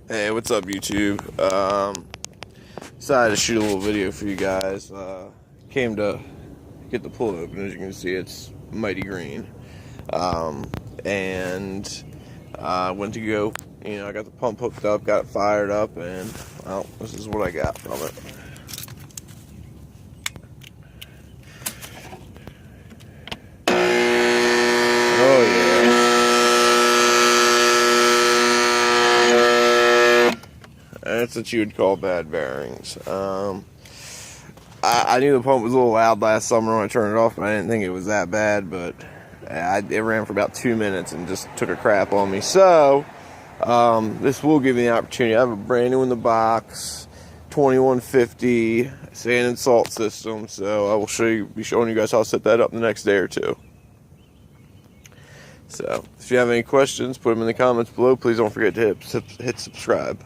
Hey, what's up, YouTube? Decided to shoot a little video for you guys. Came to get the pull open. As you can see, it's mighty green. And went to go. I got the pump hooked up, got it fired up, and well, this is what I got from it. Oh yeah. That's what you would call bad bearings. I knew the pump was a little loud last summer when I turned it off, but I didn't think it was that bad. But it ran for about 2 minutes and just took a crap on me. So this will give me the opportunity. I have a brand new in the box, 2150 sand and salt system. So I will be showing you guys how to set that up the next day or two. So if you have any questions, put them in the comments below. Please don't forget to hit subscribe.